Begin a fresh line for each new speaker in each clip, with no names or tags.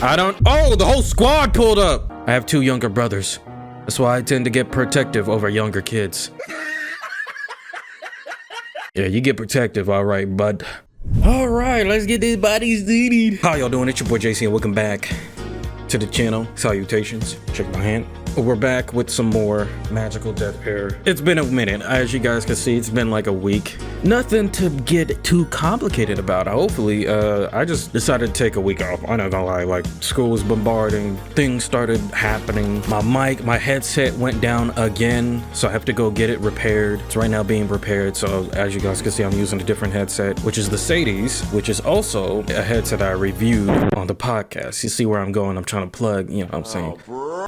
Oh, the whole squad pulled up. I have 2 younger brothers. That's why I tend to get protective over younger kids. Yeah, you get protective, all right, bud. All right, let's get these bodies deeded. How y'all doing? It's your boy JC and welcome back to the channel. Salutations. Shake my hand. We're back with some more magical Deathpair. It's been a minute. As you guys can see, it's been like a week. Nothing to get too complicated about. Hopefully, I just decided to take a week off. I'm not gonna lie, like school was bombarding, things started happening. My headset went down again, so I have to go get it repaired. It's right now being repaired. So as you guys can see, I'm using a different headset, which is the Sadie's, which is also a headset I reviewed on the podcast. You see where I'm going? I'm trying to plug, you know what I'm saying?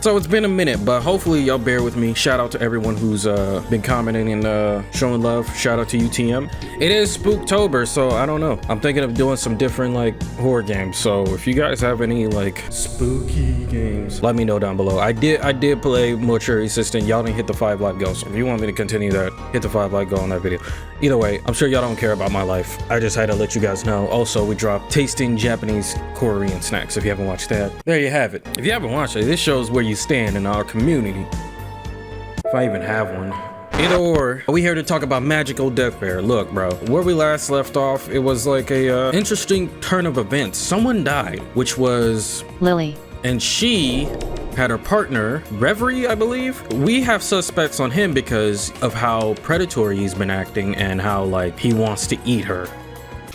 So it's been a minute, but hopefully y'all bear with me. Shout out to everyone who's been commenting and showing love. Shout out to UTM. It is Spooktober, so I don't know. I'm thinking of doing some different like horror games. So if you guys have any like spooky games, let me know down below. I did play Mortuary Assistant. Y'all didn't hit the 5 like goal. So if you want me to continue that, hit the 5 like goal on that video. Either way, I'm sure y'all don't care about my life. I just had to let you guys know. Also, we dropped tasting Japanese Korean snacks. If you haven't watched that, there you have it. If you haven't watched it, this shows where you stand in our community. If I even have one. Either or, we here to talk about magical Deathpair. Look, bro, where we last left off, it was like a interesting turn of events. Someone died, which was
Lily,
and she had her partner, Reverie, I believe. We have suspects on him because of how predatory he's been acting and how like he wants to eat her,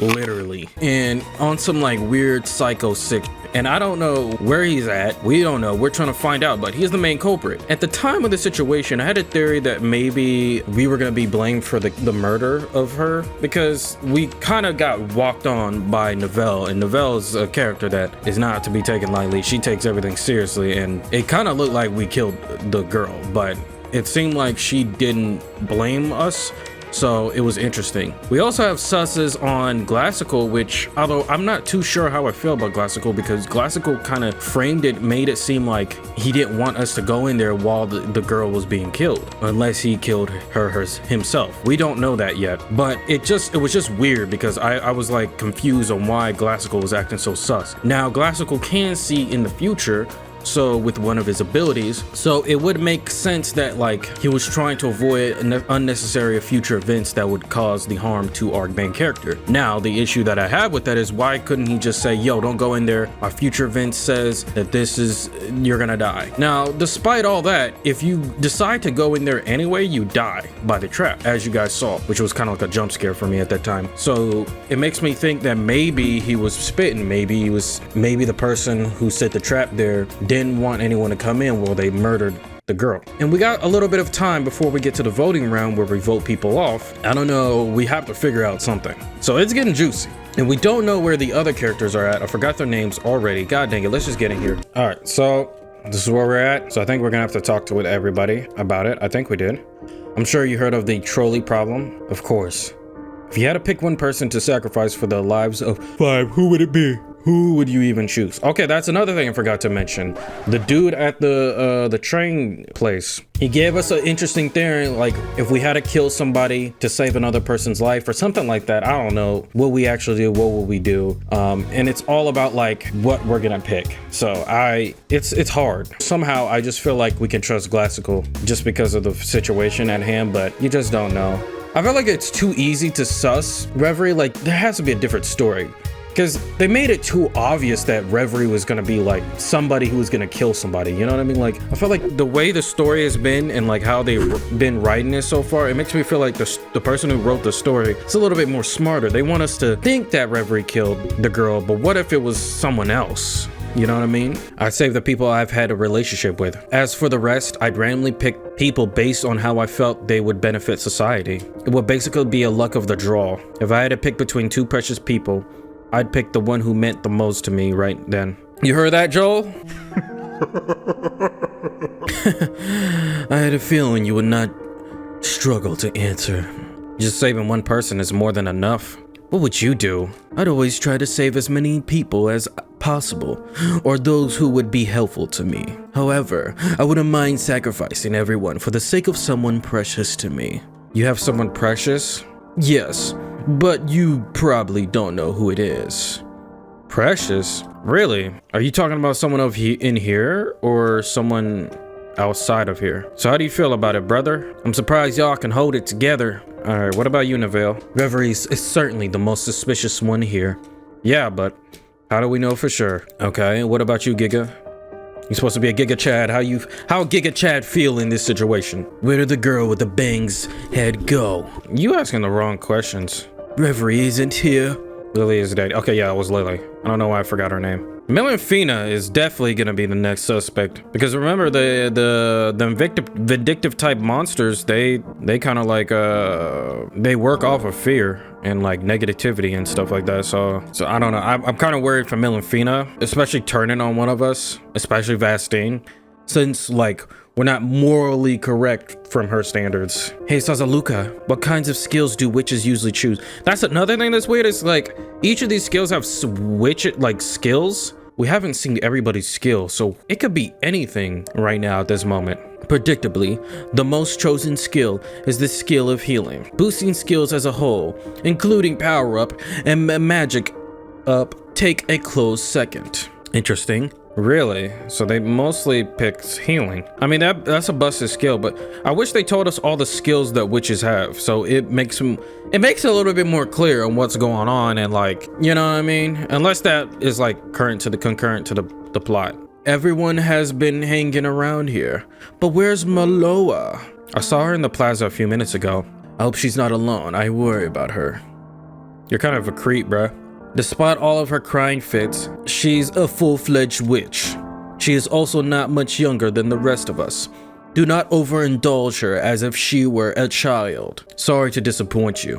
literally, and on some like weird psycho sick. And I don't know where he's at. We don't know. We're trying to find out, but he's the main culprit. At the time of the situation, I had a theory that maybe we were going to be blamed for the murder of her because we kind of got walked on by Novelle, and Novelle is a character that is not to be taken lightly. She takes everything seriously, and it kind of looked like we killed the girl, but it seemed like she didn't blame us. So it was interesting. We also have susses on Glassical, which, although I'm not too sure how I feel about Glassical, because Glassical kind of framed it, made it seem like he didn't want us to go in there while the girl was being killed, unless he killed her himself. We don't know that yet, but it was just weird because I was like confused on why Glassical was acting so sus. Now Glassical can see in the future, so with one of his abilities, so it would make sense that like he was trying to avoid unnecessary future events that would cause the harm to our main character. Now the issue that I have with that is, why couldn't he just say, yo, don't go in there, my future event says that you're gonna die. Now despite all that, if you decide to go in there anyway, you die by the trap, as you guys saw, which was kind of like a jump scare for me at that time. So it makes me think that maybe he was spitting, maybe the person who set the trap there didn't want anyone to come in while they murdered the girl. And we got a little bit of time before we get to the voting round where we vote people off. I don't know, we have to figure out something. So it's getting juicy. And we don't know where the other characters are at. I forgot their names already. God dang it, let's just get in here. All right, so this is where we're at. So I think we're gonna have to talk to everybody about it. I think we did. I'm sure you heard of the trolley problem. Of course. If you had to pick one person to sacrifice for the lives of 5, who would it be? Who would you even choose? Okay, that's another thing I forgot to mention. The dude at the train place, he gave us an interesting theory, like if we had to kill somebody to save another person's life or something like that. I don't know what we actually do, what will we do, and it's all about like what we're gonna pick. So it's hard. Somehow I just feel like we can trust Glassical just because of the situation at hand, but you just don't know. I feel like it's too easy to suss Reverie. Like there has to be a different story, because they made it too obvious that Reverie was gonna be like somebody who was gonna kill somebody, you know what I mean? Like I feel like the way the story has been and like how they've been writing it so far, it makes me feel like the person who wrote the story is a little bit more smarter. They want us to think that Reverie killed the girl, but what if it was someone else? You know what I mean? I save the people I've had a relationship with. As for the rest, I'd randomly pick people based on how I felt they would benefit society. It would basically be a luck of the draw. If I had to pick between 2 precious people, I'd pick the one who meant the most to me right then. You heard that, Joel? I had a feeling you would not struggle to answer. Just saving one person is more than enough. What would you do? I'd always try to save as many people as possible, or those who would be helpful to me. However, I wouldn't mind sacrificing everyone for the sake of someone precious to me. You have someone precious? Yes, but you probably don't know who it is. Precious? Really? Are you talking about someone in here or someone outside of here? So how do you feel about it, brother? I'm surprised y'all can hold it together. All right, what about you, Neville? Reverie is certainly the most suspicious one here. Yeah, but how do we know for sure? Okay, what about you, Giga? You're supposed to be a Giga Chad. How Giga Chad feel in this situation? Where did the girl with the bangs head go? You asking the wrong questions. Reverie isn't here. Lily is dead. Okay, yeah, it was Lily. I don't know why I forgot her name. Melonfina is definitely gonna be the next suspect because remember the vindictive type monsters, they kind of like they work off of fear and like negativity and stuff like that. So I don't know. I'm kind of worried for Melonfina, especially turning on one of us, especially Vastine, since like we're not morally correct from her standards. Hey, Sazaluka, what kinds of skills do witches usually choose? That's another thing that's weird. Is like each of these skills have skills. We haven't seen everybody's skill, so it could be anything right now at this moment. Predictably, the most chosen skill is the skill of healing. Boosting skills as a whole, including power up and magic up, take a close second. Interesting. Really? So they mostly picked healing. I mean, that's a busted skill, but I wish they told us all the skills that witches have. So it makes it a little bit more clear on what's going on and like, you know what I mean? Unless that is like concurrent to the plot. Everyone has been hanging around here, but where's Maloa? I saw her in the plaza a few minutes ago. I hope she's not alone. I worry about her. You're kind of a creep, bruh. Despite all of her crying fits, she's a full-fledged witch. She is also not much younger than the rest of us. Do not overindulge her as if she were a child. Sorry to disappoint you,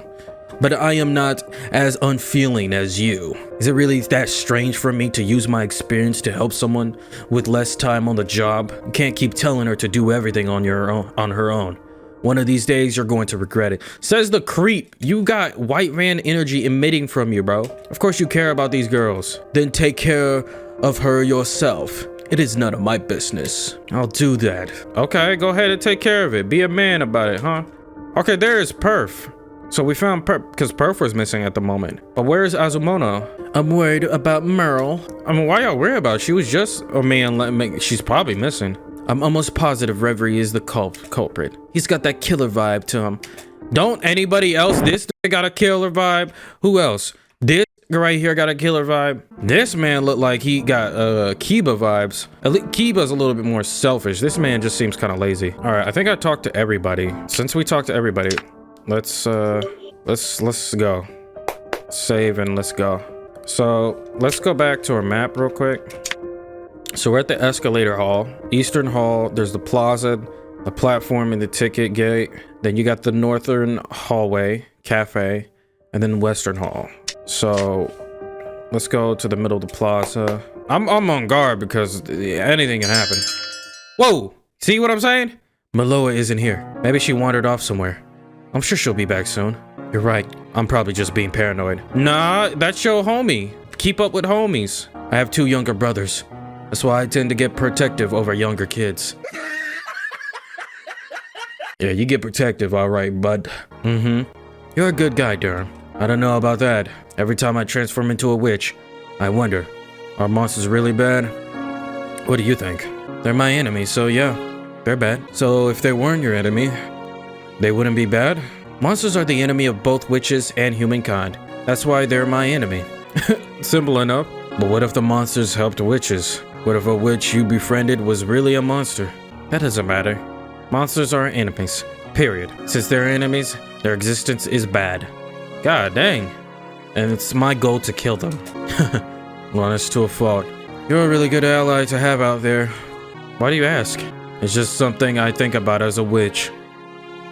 but I am not as unfeeling as you. Is it really that strange for me to use my experience to help someone with less time on the job? You can't keep telling her to do everything on her own. One of these days, you're going to regret it. Says the creep. You got white van energy emitting from you, bro. Of course you care about these girls. Then take care of her yourself. It is none of my business. I'll do that. Okay, go ahead and take care of it. Be a man about it, huh? Okay, there is Perf. So we found Perf, because Perf was missing at the moment. But where is Azumono? I'm worried about Merle. I mean, why y'all worried about it? She was just, she's probably missing. I'm almost positive Reverie is the culprit. He's got that killer vibe to him. Don't anybody else? This got a killer vibe. Who else? This right here got a killer vibe. This man looked like he got Kiba vibes. At least Kiba's a little bit more selfish. This man just seems kind of lazy. All right, I think I talked to everybody. Since we talked to everybody, let's go. Save and let's go. So let's go back to our map real quick. So we're at the escalator hall, Eastern Hall. There's the plaza, the platform, and the ticket gate. Then you got the Northern hallway, cafe, and then Western Hall. So let's go to the middle of the plaza. I'm on guard because anything can happen. Whoa! See what I'm saying? Maloa isn't here. Maybe she wandered off somewhere. I'm sure she'll be back soon. You're right. I'm probably just being paranoid. Nah, that's your homie. Keep up with homies. I have 2 younger brothers. That's why I tend to get protective over younger kids. Yeah, you get protective, all right, bud. You're a good guy, Durham. I don't know about that. Every time I transform into a witch, I wonder, are monsters really bad? What do you think? They're my enemy, so yeah, they're bad. So if they weren't your enemy, they wouldn't be bad? Monsters are the enemy of both witches and humankind. That's why they're my enemy. Simple enough. But what if the monsters helped witches? What if a witch you befriended was really a monster? That doesn't matter. Monsters are enemies, period. Since they're enemies, their existence is bad. God dang. And it's my goal to kill them. Well, that's to a fault. You're a really good ally to have out there. Why do you ask? It's just something I think about as a witch.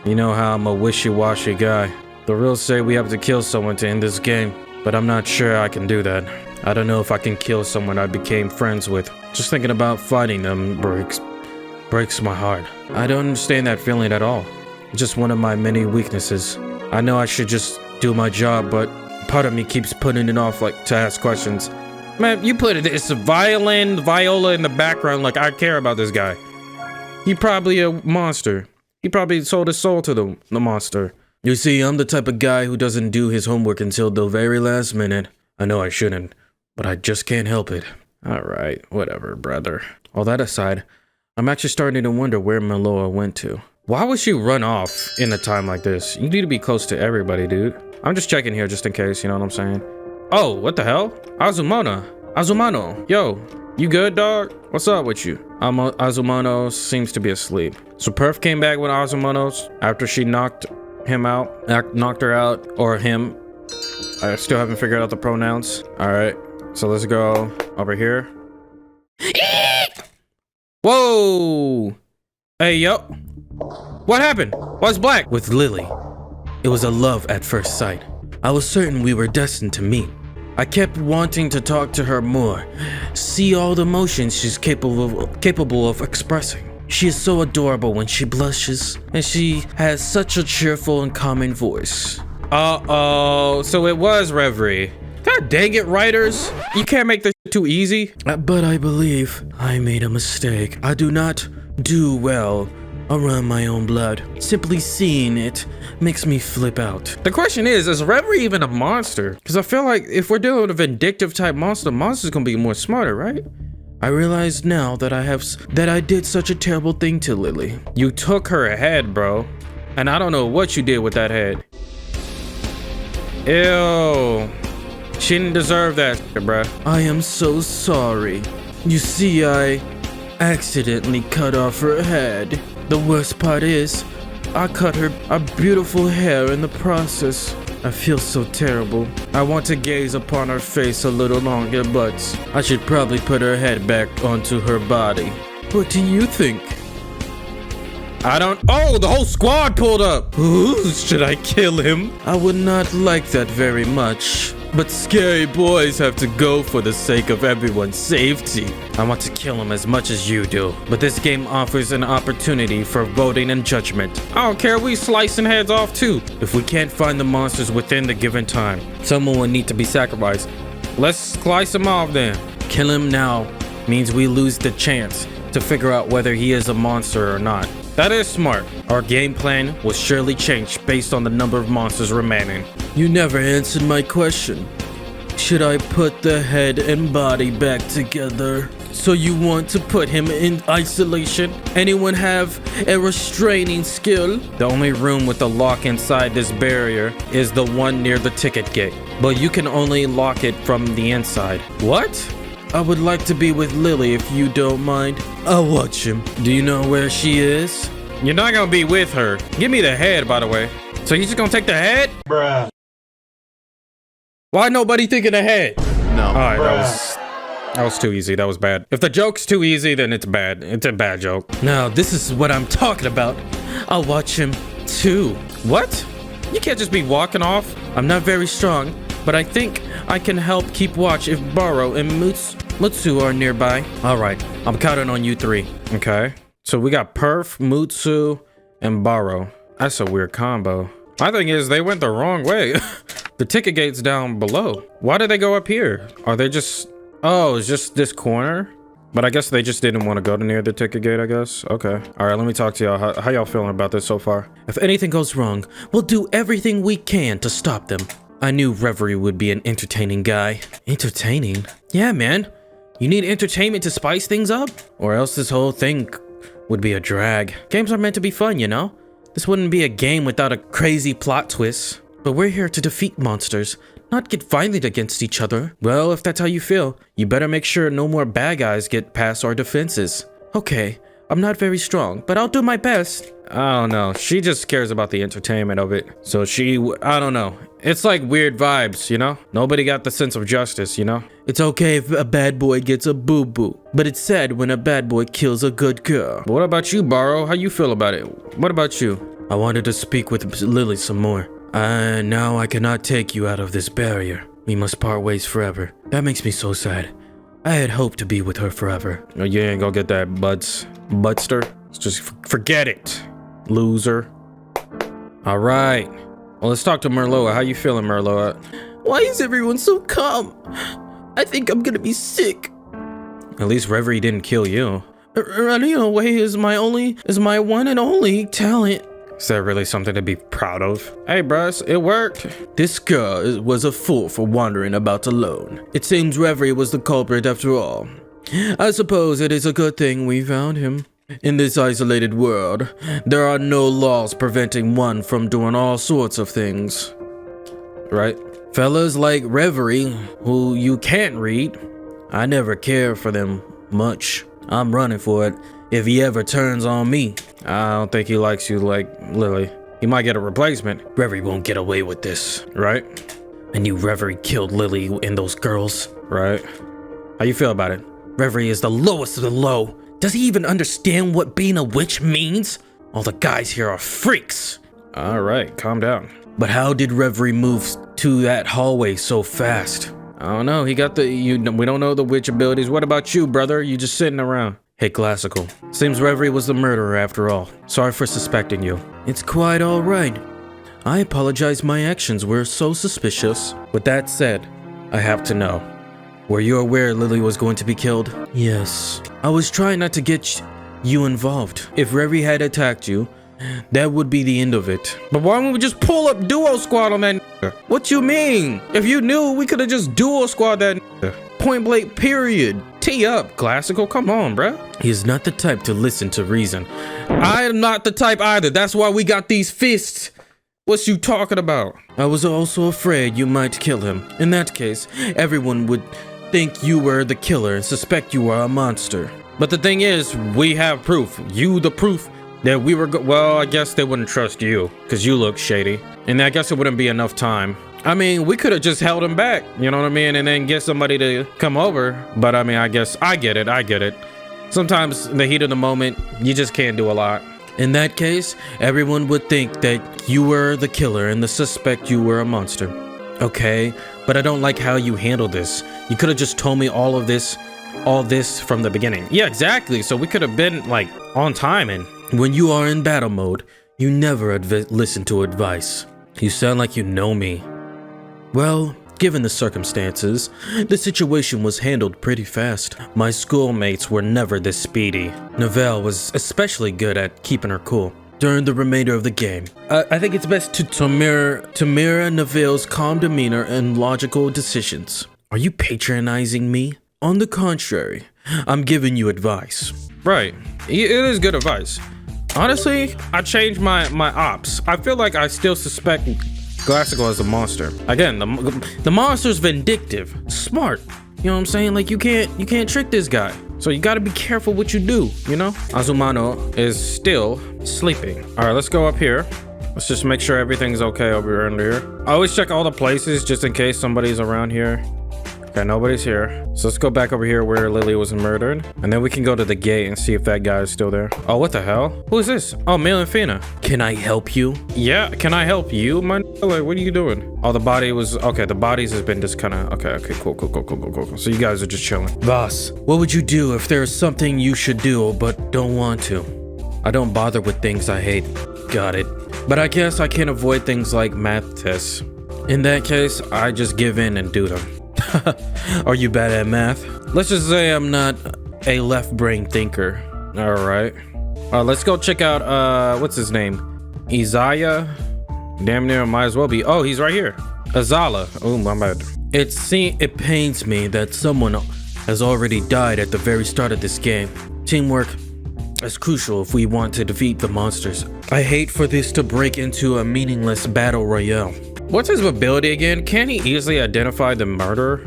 You know how I'm a wishy-washy guy. The rules say we have to kill someone to end this game, but I'm not sure I can do that. I don't know if I can kill someone I became friends with. Just thinking about fighting them breaks my heart. I don't understand that feeling at all. It's just one of my many weaknesses. I know I should just do my job, but part of me keeps putting it off, like, to ask questions. Man, you put this viola in the background like I care about this guy. He probably a monster. He probably sold his soul to the monster. You see, I'm the type of guy who doesn't do his homework until the very last minute. I know I shouldn't, but I just can't help it. All right, whatever, brother. All that aside, I'm actually starting to wonder where Meloa went to. Why would she run off in a time like this? You need to be close to everybody, dude. I'm just checking here just in case, you know what I'm saying? Oh, what the hell? Azumano, yo, you good, dog? What's up with you? Azumano seems to be asleep. So Perf came back with Azumano's after she knocked her out, or him. I still haven't figured out the pronouns. All right, so let's go over here. Whoa! Hey, yo. What happened? Why's black? With Lily, it was a love at first sight. I was certain we were destined to meet. I kept wanting to talk to her more, see all the emotions she's capable of expressing. She is so adorable when she blushes, and she has such a cheerful and calming voice. Uh-oh, so it was Reverie. God dang it, writers. You can't make this too easy. But I believe I made a mistake. I do not do well around my own blood. Simply seeing it makes me flip out. The question is Reverie even a monster? Because I feel like if we're dealing with a vindictive type monster, the monster's gonna be more smarter, right? I realize now that I did such a terrible thing to Lily. You took her head, bro. And I don't know what you did with that head. Ew. She didn't deserve that, bruh. I am so sorry. You see, I accidentally cut off her head. The worst part is, I cut her beautiful hair in the process. I feel so terrible. I want to gaze upon her face a little longer, but I should probably put her head back onto her body. What do you think? Oh, the whole squad pulled up. Ooh, should I kill him? I would not like that very much. But scary boys have to go for the sake of everyone's safety. I want to kill him as much as you do, but this game offers an opportunity for voting and judgment. I don't care, we slicing heads off too. If we can't find the monsters within the given time, someone will need to be sacrificed. Let's slice him off then. Kill him now means we lose the chance to figure out whether he is a monster or not. That is smart. Our game plan will surely change based on the number of monsters remaining. You never answered my question. Should I put the head and body back together? So you want to put him in isolation? Anyone have a restraining skill? The only room with a lock inside this barrier is the one near the ticket gate, but you can only lock it from the inside. What? I would like to be with Lily if you don't mind. I'll watch him. Do you know where she is? You're not gonna be with her. Give me the head, by the way. So you just gonna take the head? Bruh. Why nobody thinking the head? No. Alright, that was too easy. That was bad. If the joke's too easy, then it's bad. It's a bad joke. Now, this is what I'm talking about. I'll watch him too. What? You can't just be walking off. I'm not very strong, but I think I can help keep watch if Baro and Mutsu are nearby. All right, I'm counting on you three. Okay, so we got Perf, Mutsu, and Baro. That's a weird combo. My thing is they went the wrong way. The ticket gate's down below. Why did they go up here? Are they just... Oh, it's just this corner? But I guess they just didn't want to go to near the ticket gate, I guess. Okay. All right, let me talk to y'all. How y'all feeling about this so far? If anything goes wrong, we'll do everything we can to stop them. I knew Reverie would be an entertaining guy. Entertaining? Yeah, man. You need entertainment to spice things up? Or else this whole thing would be a drag. Games are meant to be fun, you know? This wouldn't be a game without a crazy plot twist. But we're here to defeat monsters, not get violent against each other. Well, if that's how you feel, you better make sure no more bad guys get past our defenses. Okay, I'm not very strong, but I'll do my best. I don't know. She just cares about the entertainment of it. So I don't know. It's like weird vibes, you know? Nobody got the sense of justice, you know? It's okay if a bad boy gets a boo-boo, but it's sad when a bad boy kills a good girl. What about you, Baro? How you feel about it? What about you? I wanted to speak with Lily some more. Now I cannot take you out of this barrier. We must part ways forever. That makes me so sad. I had hoped to be with her forever. No, you ain't gonna get that, Budster. Just forget it, loser. All right. Well, let's talk to Merloa. How you feeling, Merloa? Why is everyone so calm? I think I'm gonna be sick. At least Reverie didn't kill you. Running away is my one and only talent. Is that really something to be proud of? Hey, bros, it worked. This girl was a fool for wandering about alone. It seems Reverie was the culprit after all. I suppose it is a good thing we found him. In this isolated world, there are no laws preventing one from doing all sorts of things. Right? Fellas like Reverie, who you can't read, I never care for them much. I'm running for it if he ever turns on me. I don't think he likes you like Lily. He might get a replacement. Reverie won't get away with this, right? I knew Reverie killed Lily and those girls, right? How you feel about it? Reverie is the lowest of the low. Does he even understand what being a witch means? All the guys here are freaks. All right, calm down. But how did Reverie move to that hallway so fast? I don't know. He got we don't know the witch abilities. What about you, brother? You just sitting around. Hey, Classical. Seems Reverie was the murderer after all. Sorry for suspecting you. It's quite all right. I apologize. My actions were so suspicious. With that said, I have to know. Were you aware Lily was going to be killed? Yes. I was trying not to get you involved. If Reverie had attacked you, that would be the end of it. But why don't we just pull up duo squad on that nigga? What you mean? If you knew, we could have just duo squad that nigga. Point blank, period. Tee up, Classical. Come on, bruh. He is not the type to listen to reason. I am not the type either. That's why we got these fists. What's you talking about? I was also afraid you might kill him. In that case, everyone would think you were the killer and suspect you were a monster. But the thing is, we have proof. You the proof that we were well, I guess they wouldn't trust you because you look shady. And I guess it wouldn't be enough time. I mean, we could have just held him back, you know what I mean? And then get somebody to come over. But I mean, I guess I get it. Sometimes in the heat of the moment, you just can't do a lot. In that case, everyone would think that you were the killer and the suspect you were a monster. Okay, but I don't like how you handled this. You could have just told me all this from the beginning. Yeah, exactly. So we could have been like on time. And when you are in battle mode, you never listen to advice. You sound like you know me. Well, given the circumstances, the situation was handled pretty fast. My schoolmates were never this speedy. Novelle was especially good at keeping her cool during the remainder of the game. I think it's best to mirror Novelle's calm demeanor and logical decisions. Are you patronizing me? On the contrary, I'm giving you advice. Right, it is good advice. Honestly, I changed my ops. I feel like I still suspect Classical as a monster. Again, the monster's vindictive, smart. You know what I'm saying? Like you can't trick this guy. So you gotta be careful what you do, you know? Azumano is still sleeping. All right, let's go up here. Let's just make sure everything's okay over under here. I always check all the places just in case somebody's around here. Okay, nobody's here. So let's go back over here where Lily was murdered. And then we can go to the gate and see if that guy is still there. Oh, what the hell? Who is this? Oh, Melifina. Can I help you? Yeah, can I help you, my like, what are you doing? Oh, the body was... Okay, the bodies has been just kind of... Okay, cool. So you guys are just chilling. Boss, what would you do if there's something you should do but don't want to? I don't bother with things I hate. Got it. But I guess I can't avoid things like math tests. In that case, I just give in and do them. Are you bad at math? Let's just say I'm not a left brain thinker. All right. Let's go check out what's his name? Isaiah. Damn near might as well be. Oh, he's right here. Azala. Oh, my bad. It pains me that someone has already died at the very start of this game. Teamwork is crucial if we want to defeat the monsters. I hate for this to break into a meaningless battle royale. What's his ability again? Can he easily identify the murderer?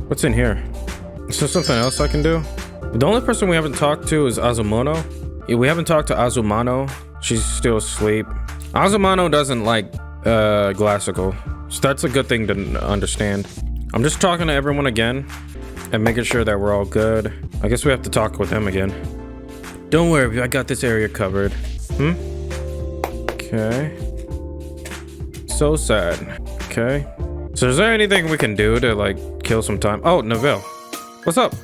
What's in here? Is there something else I can do? The only person we haven't talked to is Azumano. Yeah, we haven't talked to Azumano. She's still asleep. Azumano doesn't like Classical. So that's a good thing to understand. I'm just talking to everyone again and making sure that we're all good. I guess we have to talk with him again. Don't worry, I got this area covered. Okay. So sad. Okay. So is there anything we can do to like kill some time? Oh, Novelle. What's up?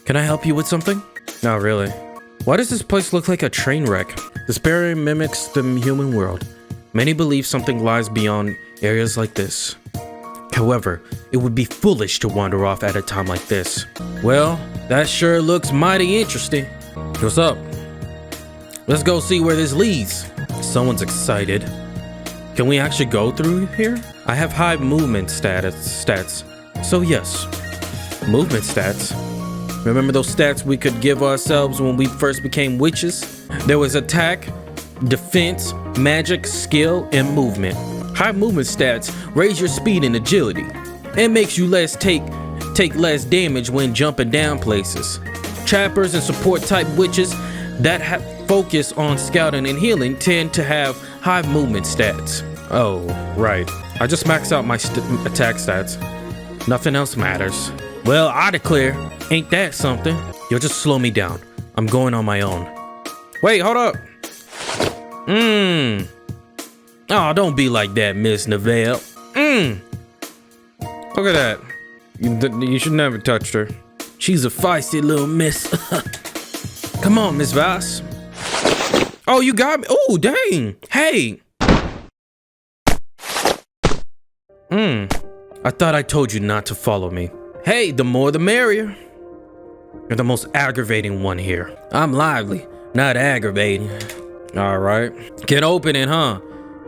Can I help you with something? No, really. Why does this place look like a train wreck? This barrier mimics the human world. Many believe something lies beyond areas like this. However, it would be foolish to wander off at a time like this. Well, that sure looks mighty interesting. What's up? Let's go see where this leads. Someone's excited. Can we actually go through here? I have high movement stats. So yes, movement stats. Remember those stats we could give ourselves when we first became witches? There was attack, defense, magic, skill, and movement. High movement stats raise your speed and agility. It makes you take less damage when jumping down places. Trappers and support type witches that focus on scouting and healing tend to have high movement stats. Oh, right. I just maxed out my attack stats. Nothing else matters. Well, I declare, ain't that something? You'll just slow me down. I'm going on my own. Wait, hold up. Oh, don't be like that, Miss Neville. Look at that. You should never touch her. She's a feisty little miss. Come on, Miss Vass. Oh, you got me. Oh, dang. Hey. I thought I told you not to follow me. Hey, the more the merrier. You're the most aggravating one here. I'm lively, not aggravating. All right. Can't open it, huh?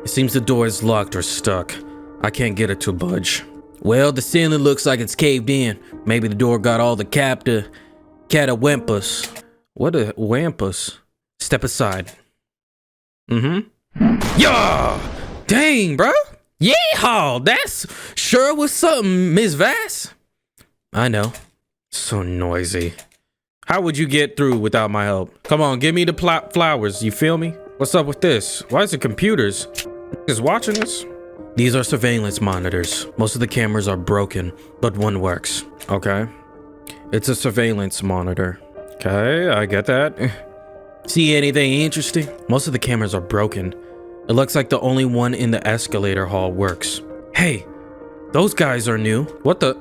It seems the door is locked or stuck. I can't get it to budge. Well, the ceiling looks like it's caved in. Maybe the door got all the catawampus. What a wampus. Step aside. Yeah! Dang, bro. Yeehaw! That's sure was something, Miss Vass. I know. So noisy. How would you get through without my help? Come on, give me the flowers. You feel me? What's up with this? Why is it computers? Is watching this? These are surveillance monitors. Most of the cameras are broken, but one works. Okay. It's a surveillance monitor. Okay, I get that. See anything interesting? Most of the cameras are broken. It looks like the only one in the escalator hall works. Hey, those guys are new. What the?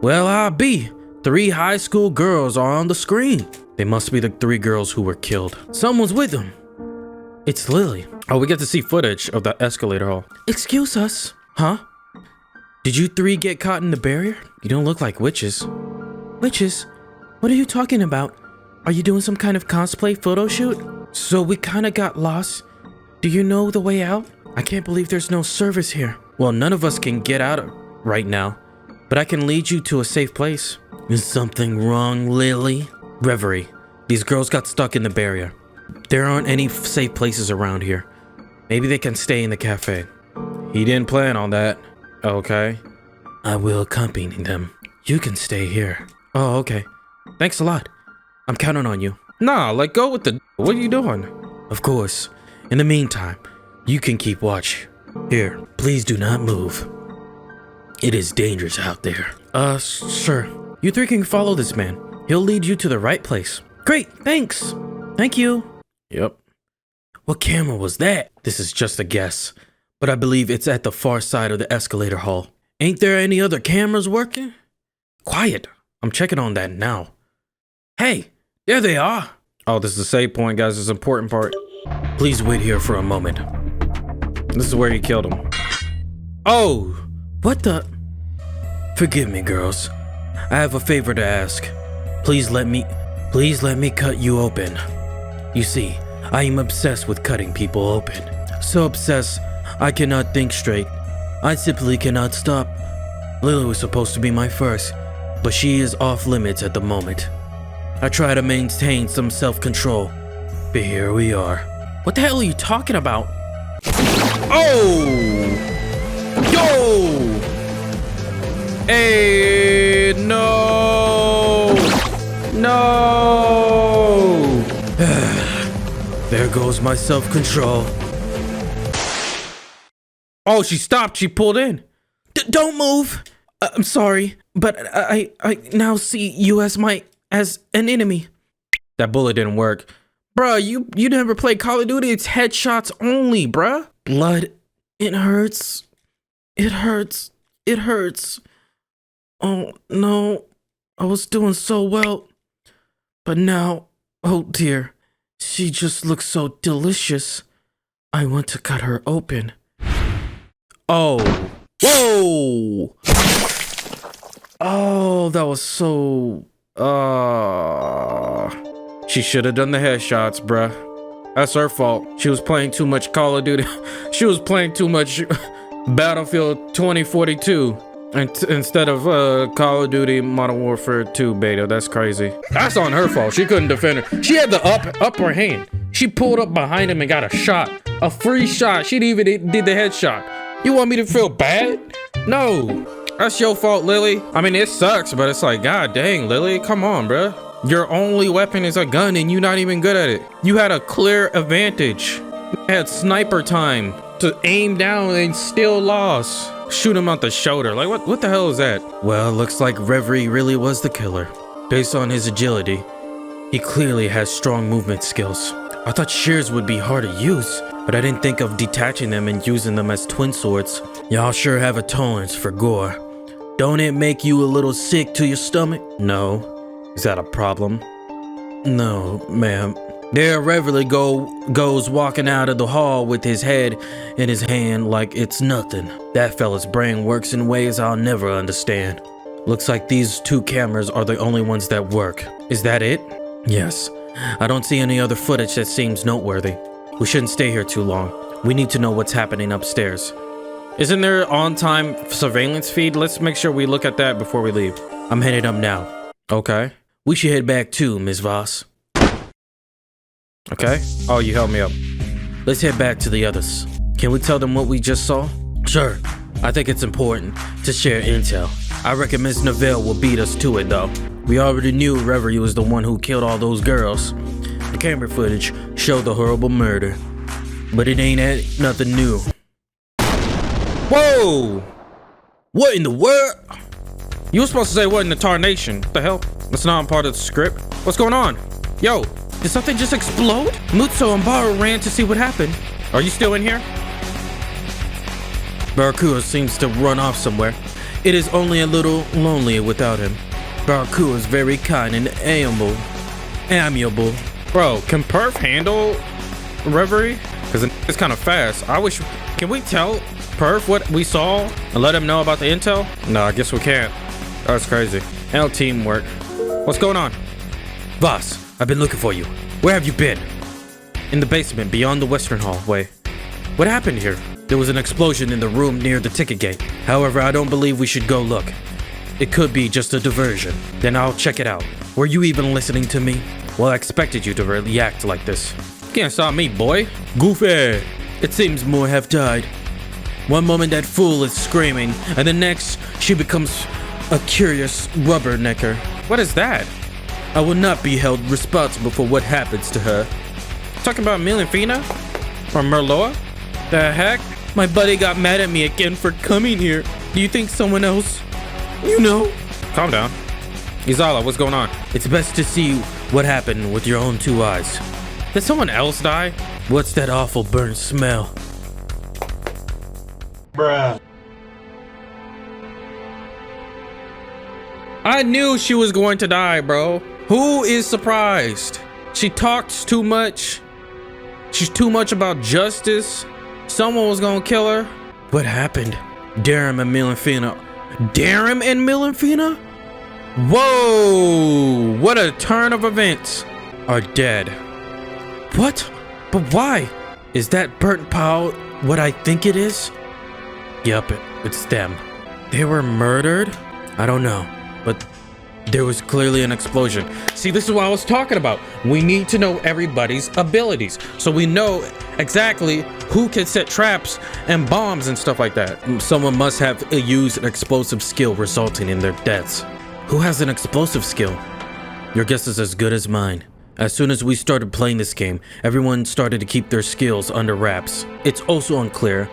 Well, I'll be. 3 high school girls are on the screen. They must be the 3 girls who were killed. Someone's with them. It's Lily. Oh, we get to see footage of the escalator hall. Excuse us. Huh? Did you 3 get caught in the barrier? You don't look like witches. Witches? What are you talking about? Are you doing some kind of cosplay photo shoot? So we kind of got lost. Do you know the way out? I can't believe there's no service here. Well, none of us can get out right now, but I can lead you to a safe place. Is something wrong, Lily? Reverie. These girls got stuck in the barrier. There aren't any safe places around here. Maybe they can stay in the cafe. He didn't plan on that. Okay. I will accompany them. You can stay here. Oh, okay. Thanks a lot. I'm counting on you. Nah, let go with the... What are you doing? Of course. In the meantime, you can keep watch. Here, please do not move. It is dangerous out there. Sure. You 3 can follow this man. He'll lead you to the right place. Great, thanks. Thank you. Yep. What camera was that? This is just a guess, but I believe it's at the far side of the escalator hall. Ain't there any other cameras working? Quiet. I'm checking on that now. Hey, there they are. Oh, this is the save point, guys. This is the important part. Please wait here for a moment. This is where he killed him. Oh, what the? Forgive me, girls. I have a favor to ask. Please let me cut you open. You see, I am obsessed with cutting people open. So obsessed, I cannot think straight. I simply cannot stop. Lily was supposed to be my first, but she is off limits at the moment. I try to maintain some self-control, but here we are. What the hell are you talking about? Oh! Yo! Hey, no! No! There goes my self-control. Oh, she stopped. She pulled in. Don't move. I'm sorry, but I now see you as an enemy. That bullet didn't work. Bruh, you never played Call of Duty. It's headshots only, bruh. Blood. It hurts. It hurts. It hurts. Oh, no. I was doing so well. But now, oh dear. She just looks so delicious. I want to cut her open. Oh. Whoa. Oh, that was so... She should have done the headshots, bruh. That's her fault. She was playing too much Call of Duty. She was playing too much Battlefield 2042 instead of Call of Duty Modern Warfare 2 beta. That's crazy. That's on her fault. She couldn't defend her. She had the upper hand. She pulled up behind him and got a shot. A free shot. She did the headshot. You want me to feel bad? No. That's your fault, Lily. I mean, it sucks, but it's like, god dang, Lily, come on, bruh. Your only weapon is a gun and you're not even good at it. You had a clear advantage. You had sniper time to aim down and still lost. Shoot him out the shoulder. Like, what the hell is that? Well, looks like Reverie really was the killer. Based on his agility, he clearly has strong movement skills. I thought shears would be hard to use, but I didn't think of detaching them and using them as twin swords. Y'all sure have a tolerance for gore. Don't it make you a little sick to your stomach? No. Is that a problem? No, ma'am. There Reverie goes walking out of the hall with his head in his hand like it's nothing. That fella's brain works in ways I'll never understand. Looks like these 2 cameras are the only ones that work. Is that it? Yes. I don't see any other footage that seems noteworthy. We shouldn't stay here too long. We need to know what's happening upstairs. Isn't there on-time surveillance feed? Let's make sure we look at that before we leave. I'm headed up now. Okay. We should head back too, Ms. Voss. Okay. Oh, you helped me up. Let's head back to the others. Can we tell them what we just saw? Sure. I think it's important to share intel. I reckon Miss Neville will beat us to it, though. We already knew Reverie was the one who killed all those girls. The camera footage showed the horrible murder. But it ain't nothing new. Whoa! What in the world? You were supposed to say what in the tarnation. What the hell? That's not part of the script. What's going on? Yo, did something just explode? Mutsu and Baru ran to see what happened. Are you still in here? Barakua seems to run off somewhere. It is only a little lonely without him. Barakua is very kind and amiable. Bro, can Perf handle Reverie? Because it's kind of fast. Can we tell Perf what we saw and let him know about the intel? No, I guess we can't. That's crazy. Hell, teamwork. What's going on? Boss, I've been looking for you. Where have you been? In the basement beyond the western hallway. What happened here? There was an explosion in the room near the ticket gate. However, I don't believe we should go look. It could be just a diversion. Then I'll check it out. Were you even listening to me? Well, I expected you to react like this. You can't stop me, boy. Goofy. It seems more have died. One moment that fool is screaming, and the next she becomes a curious rubbernecker. What is that? I will not be held responsible for what happens to her. Talking about Milifina? Or Merloa? The heck? My buddy got mad at me again for coming here. Do you think someone else? You know? Calm down. Izala, what's going on? It's best to see what happened with your own 2 eyes. Did someone else die? What's that awful burnt smell? Bruh. I knew she was going to die, bro. Who is surprised? She talks too much. She's too much about justice. Someone was gonna kill her. What happened? Darum and Milifina. Darum and Milifina? Whoa! What a turn of events. Are dead. What? But why? Is that burnt pile what I think it is? Yup, it's them. They were murdered? I don't know, but there was clearly an explosion. See, this is what I was talking about. We need to know everybody's abilities, so we know exactly who can set traps and bombs and stuff like that. Someone must have used an explosive skill resulting in their deaths. Who has an explosive skill? Your guess is as good as mine. As soon as we started playing this game, everyone started to keep their skills under wraps. It's also unclear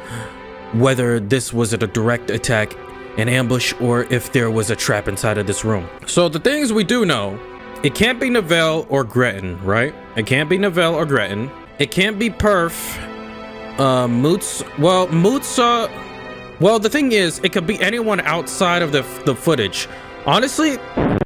whether this was a direct attack, an ambush, or if there was a trap inside of this room. So the things we do know, it can't be Neville or Gretton, right? It can't be Neville or Gretton. It can't be Perf. Well, the thing is, it could be anyone outside of the footage. Honestly,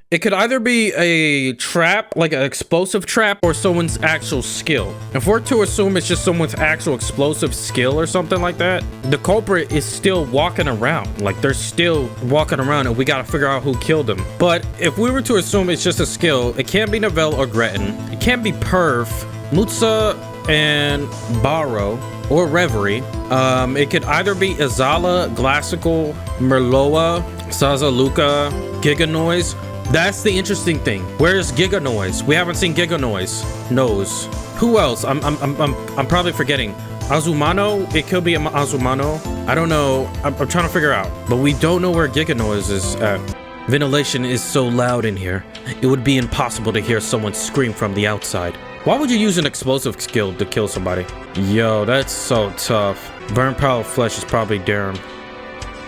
it could either be a trap, like an explosive trap, or someone's actual skill. If we're to assume it's just someone's actual explosive skill or something like that, the culprit is still walking around. Like, they're still walking around and we gotta figure out who killed them. But if we were to assume it's just a skill, it can't be Neville or Gretton. It can't be Perf. Mutsa, and Barrow or Reverie. It could either be Izala, Glassical, Merloa, Sazaluka, Giganoise. That's the interesting thing. Where's Giganoise? We haven't seen Giganoise. Nose. Who else? I'm probably forgetting. Azumano? It could be Azumano. I don't know. I'm trying to figure out. But we don't know where Giganoise is at. Ventilation is so loud in here. It would be impossible to hear someone scream from the outside. Why would you use an explosive skill to kill somebody? Yo, that's so tough. Burn pile of flesh is probably Durham.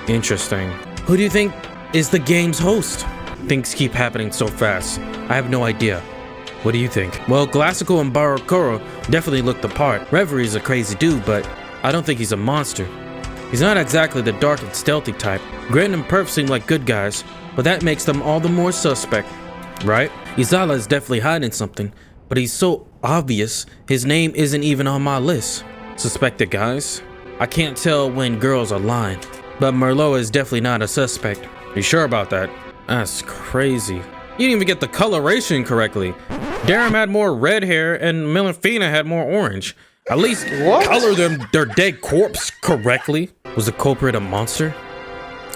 Interesting. Who do you think is the game's host? Things keep happening so fast. I have no idea. What do you think? Well, Glassical and Barokuro definitely look the part. Reverie's a crazy dude, but I don't think he's a monster. He's not exactly the dark and stealthy type. Grin and Perf seem like good guys, but that makes them all the more suspect, right? Izala is definitely hiding something, but he's so obvious, his name isn't even on my list. Suspected guys? I can't tell when girls are lying, but Merlot is definitely not a suspect. You sure about that? That's crazy. You didn't even get the coloration correctly. Durham had more red hair and Melifina had more orange. At least color them their dead corpse correctly. Was the culprit a monster?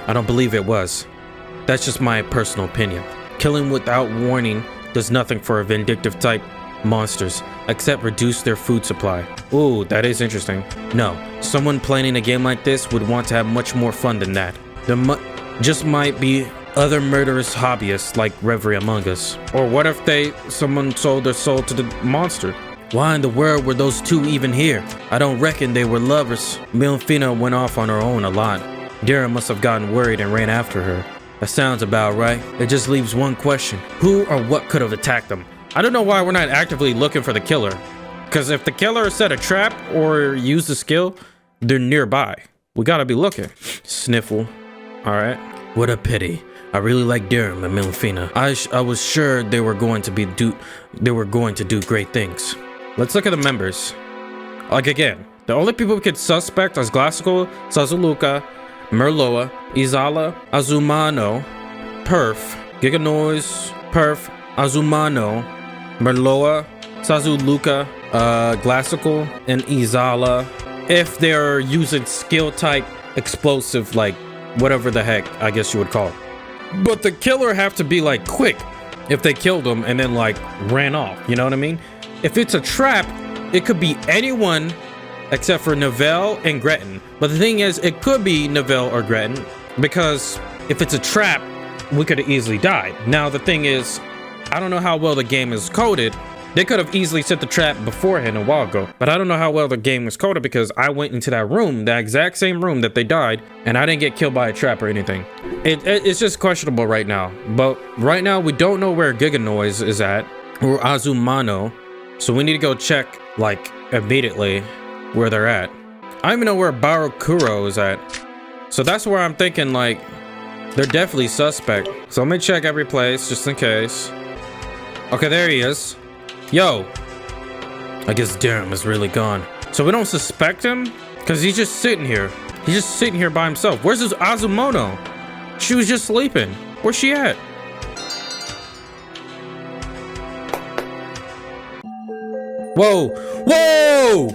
I don't believe it was. That's just my personal opinion. Killing without warning does nothing for vindictive type monsters, except reduce their food supply. Ooh, that is interesting. No, someone playing a game like this would want to have much more fun than that. There just might be other murderous hobbyists like Reverie among us. Or what if someone sold their soul to the monster? Why in the world were those two even here? I don't reckon they were lovers. Melfina went off on her own a lot. Dara must have gotten worried and ran after her. That sounds about right. It just leaves one question. Who or what could have attacked them? I don't know why we're not actively looking for the killer. Because if the killer set a trap or used a skill, they're nearby. We gotta be looking. Sniffle. Alright. What a pity. I really like Durham and Melfina. I was sure they were going to do great things. Let's look at the members. Like again, the only people we could suspect as Glassical, Sazuluka, Merloa, Izala, Azumano, Perf, Giganoise, Perf, Azumano, Merloa, Sazuluka, Glassical, and Izala. If they're using skill type explosive, like whatever the heck I guess you would call it. But the killer have to be like quick if they killed him and then like ran off, you know what I mean? If it's a trap, it could be anyone except for Neville and Gretton. But the thing is, it could be Neville or Gretton because if it's a trap, we could have easily died. Now the thing is, I don't know how well the game is coded. They could have easily set the trap beforehand a while ago, but I don't know how well the game was coded because I went into that room, the exact same room that they died, and I didn't get killed by a trap or anything. It's just questionable right now. But right now, we don't know where Giganoise is at, or Azumano, so we need to go check, like, immediately where they're at. I don't even know where Barokuro is at. So that's where I'm thinking, like, they're definitely suspect. So let me check every place, just in case. Okay, there he is. Yo, I guess Durham is really gone. So we don't suspect him? Because he's just sitting here. He's just sitting here by himself. Where's this Azumono? She was just sleeping. Where's she at? Whoa! Whoa!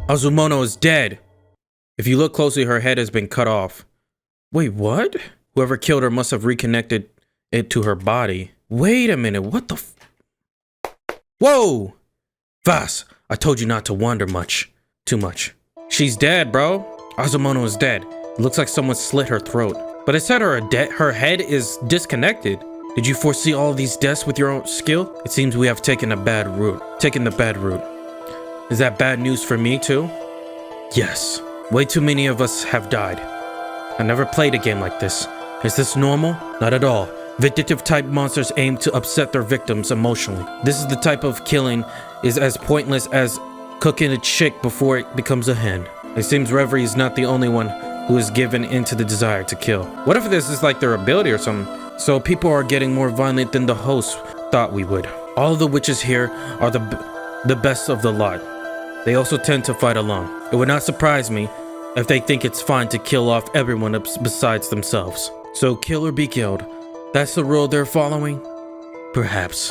Azumono is dead. If you look closely, her head has been cut off. Wait, what? Whoever killed her must have reconnected it to her body. Wait a minute, what the Whoa! Vas, I told you not to wander too much. She's dead, bro. Azumono is dead. It looks like someone slit her throat. But it said her head is disconnected. Did you foresee all these deaths with your own skill? It seems we have taken the bad route. Is that bad news for me too? Yes. Way too many of us have died. I never played a game like this. Is this normal? Not at all. Vindictive type monsters aim to upset their victims emotionally. This is the type of killing is as pointless as cooking a chick before it becomes a hen. It seems Reverie is not the only one who is given into the desire to kill. What if this is like their ability or something? So people are getting more violent than the host thought we would. All of the witches here are the best of the lot. They also tend to fight alone. It would not surprise me if they think it's fine to kill off everyone besides themselves. So kill or be killed. That's the rule they're following? Perhaps.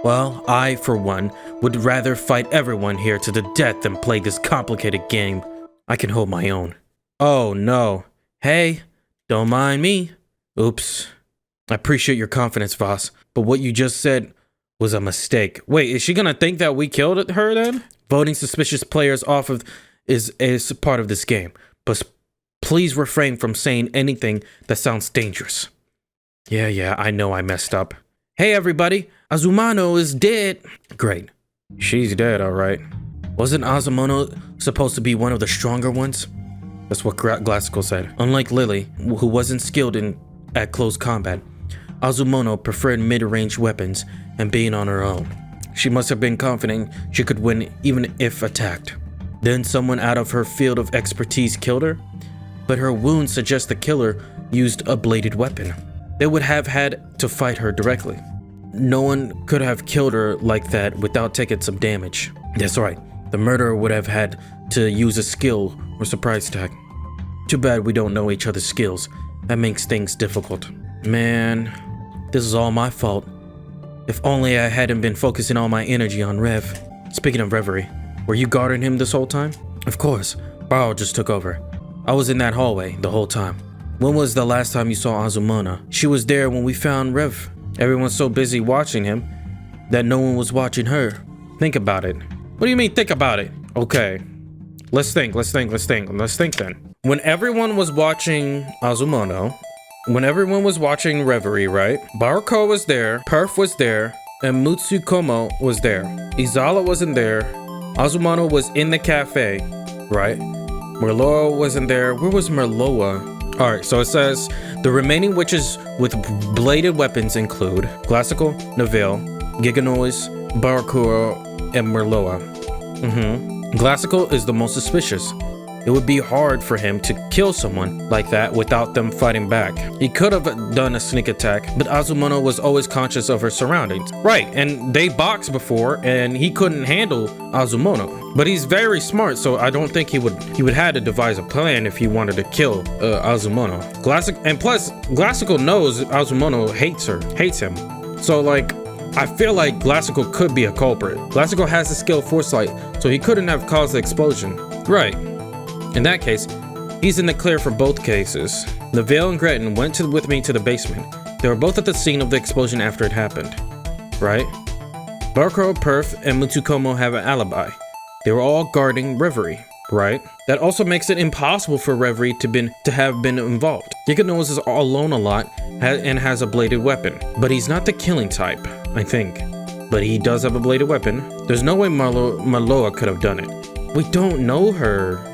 Well, I, for one, would rather fight everyone here to the death than play this complicated game. I can hold my own. Oh, no. Hey, don't mind me. Oops. I appreciate your confidence, Voss, but what you just said was a mistake. Wait, is she gonna think that we killed her then? Voting suspicious players off of is part of this game, but please refrain from saying anything that sounds dangerous. Yeah, I know I messed up. Hey everybody, Azumano is dead. Great. She's dead, alright. Wasn't Azumano supposed to be one of the stronger ones? That's what Glassical said. Unlike Lily, who wasn't skilled at close combat, Azumano preferred mid-range weapons and being on her own. She must have been confident she could win even if attacked. Then someone out of her field of expertise killed her? But her wounds suggest the killer used a bladed weapon. They would have had to fight her directly. No one could have killed her like that without taking some damage. That's right, the murderer would have had to use a skill or surprise attack. Too bad we don't know each other's skills. That makes things difficult. Man, this is all my fault. If only I hadn't been focusing all my energy on Rev. Speaking of Reverie, were you guarding him this whole time? Of course, Barl just took over. I was in that hallway the whole time. When was the last time you saw Azumana? She was there when we found Rev. Everyone's so busy watching him that no one was watching her. Think about it. What do you mean think about it? Okay, let's think then. When everyone was watching Azumano, when everyone was watching Reverie, right? Baruko was there, Perf was there, and Mutsukomo was there. Izala wasn't there. Azumano was in the cafe, right? Merloa wasn't there. Where was Merloa? Alright, so it says, the remaining witches with bladed weapons include Classical, Neville, Giganoise, Barakuro, and Merloa. Classical is the most suspicious. It would be hard for him to kill someone like that without them fighting back. He could have done a sneak attack, but Azumano was always conscious of her surroundings. Right, and they boxed before, and he couldn't handle Azumano. But he's very smart, so I don't think he would have to devise a plan if he wanted to kill Azumano. And plus, Glassical knows Azumano hates him. So like, I feel like Glassical could be a culprit. Glassical has the skill Foresight, so he couldn't have caused the explosion. Right. In that case, he's in the clear for both cases. Neville and Gretton went with me to the basement. They were both at the scene of the explosion after it happened. Right? Barco, Perf, and Mutsukomo have an alibi. They were all guarding Reverie. Right? That also makes it impossible for Reverie to have been involved. Giganose is all alone a lot and has a bladed weapon. But he's not the killing type, I think. But he does have a bladed weapon. There's no way Marloa could have done it. We don't know her.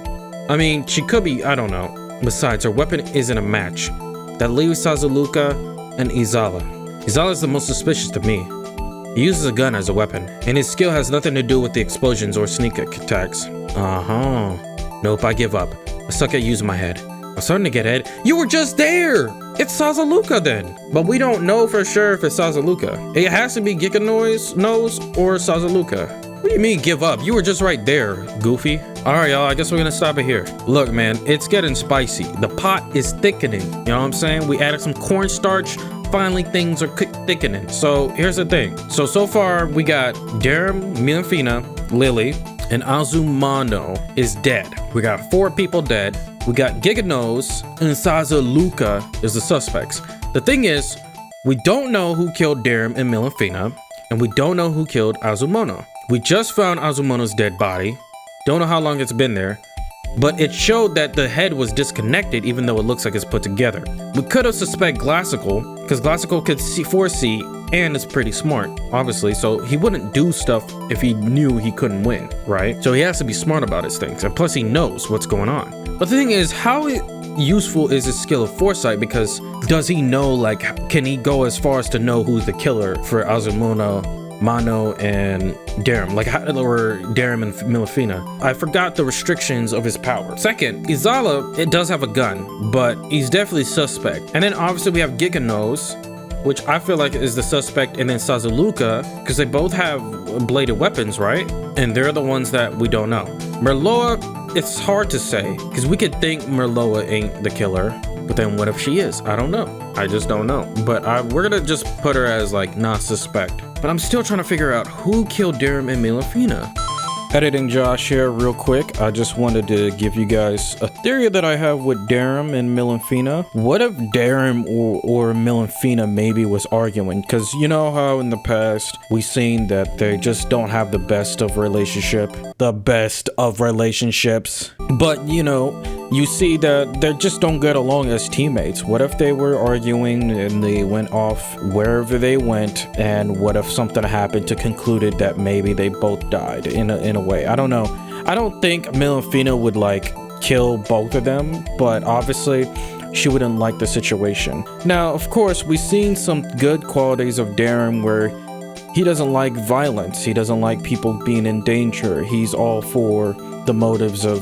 I mean, she could be, I don't know. Besides, her weapon isn't a match. That leaves Sazaluka and Izala. Izala is the most suspicious to me. He uses a gun as a weapon, and his skill has nothing to do with the explosions or sneak attacks. Nope, I give up. I suck at using my head. I'm starting to get head. You were just there! It's Sazaluka then! But we don't know for sure if it's Sazaluka. It has to be Giganoise nose or Sazaluka. What do you mean give up? You were just right there, Goofy. Alright y'all, I guess we're gonna stop it here. Look man, it's getting spicy. The pot is thickening. You know what I'm saying? We added some cornstarch. Finally things are thickening. So here's the thing. So far we got Darum, Milfina, Lily, and Azumano is dead. We got 4 people dead. We got Giganose and Sazaluka is the suspects. The thing is, we don't know who killed Darum and Milfina, and we don't know who killed Azumano. We just found Azumano's dead body. Don't know how long it's been there, but it showed that the head was disconnected even though it looks like it's put together. We could have suspected Glassical, because Glassical could foresee and is pretty smart, obviously, so he wouldn't do stuff if he knew he couldn't win, right? So he has to be smart about his things, and plus he knows what's going on. But the thing is, how useful is his skill of Foresight, because does he know, like, can he go as far as to know who's the killer for Azumano, Mano, and Darum, like, or Darum and Milfina? I forgot the restrictions of his power. Second, Izala, it does have a gun, but he's definitely suspect. And then obviously we have Giganose, which I feel like is the suspect, and then Sazaluka, because they both have bladed weapons, right? And they're the ones that we don't know. Merloa, it's hard to say, because we could think Merloa ain't the killer, but then what if she is? I don't know. I just don't know. But we're gonna just put her as like not suspect. but I'm still trying to figure out who killed Darum and Melafina. Editing Josh here real quick. I just wanted to give you guys a theory that I have with Darum and Melafina. What if Darum or Melafina maybe was arguing? Because you know how in the past we seen that they just don't have the best of relationship. The best of relationships. But you know, you see that they just don't get along as teammates. What if they were arguing and they went off wherever they went, and what if something happened to concluded that maybe they both died in a way? I don't know. I don't think Melafina would like kill both of them, but obviously she wouldn't like the situation. Now, of course, we've seen some good qualities of Darum where he doesn't like violence. He doesn't like people being in danger. He's all for the motives of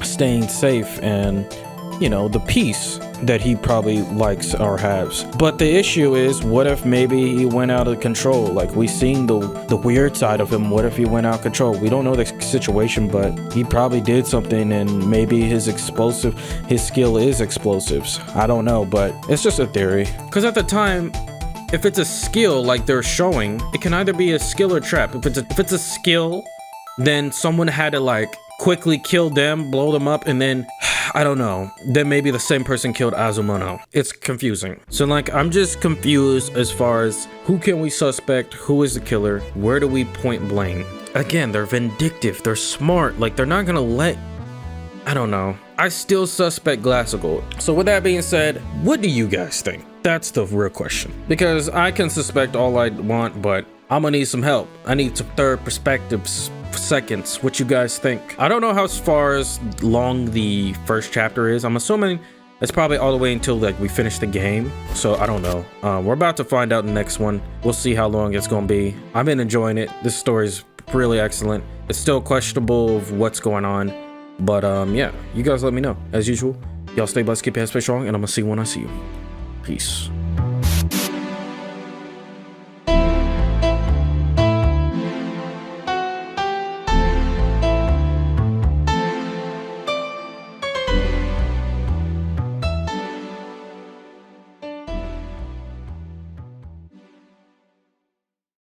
staying safe and, you know, the peace that he probably likes or has. But the issue is, what if maybe he went out of control? Like, we seen the weird side of him. What if he went out of control? We don't know the situation, but he probably did something, and maybe his skill is explosives. I don't know, but it's just a theory. Because at the time, if it's a skill like they're showing, it can either be a skill or trap. If it's a skill, then someone had to like quickly kill them, blow them up, and then I don't know, then maybe the same person killed Azumano. It's confusing. So like, I'm just confused as far as who can we suspect, who is the killer, where do we point blame? Again, they're vindictive, they're smart, like they're not gonna let, I don't know. I still suspect Glassgold. So with that being said, what do you guys think? That's the real question. Because I can suspect all I want, but I'm gonna need some help. I need some third perspectives, seconds. What you guys think? I don't know how far as long the first chapter is. I'm assuming it's probably all the way until like we finish the game. So I don't know. We're about to find out the next one. We'll see how long it's gonna be. I've been enjoying it. This story is really excellent. It's still questionable of what's going on, but yeah, you guys let me know. As usual, y'all stay blessed, keep your head strong, and I'm gonna see you when I see you. Peace.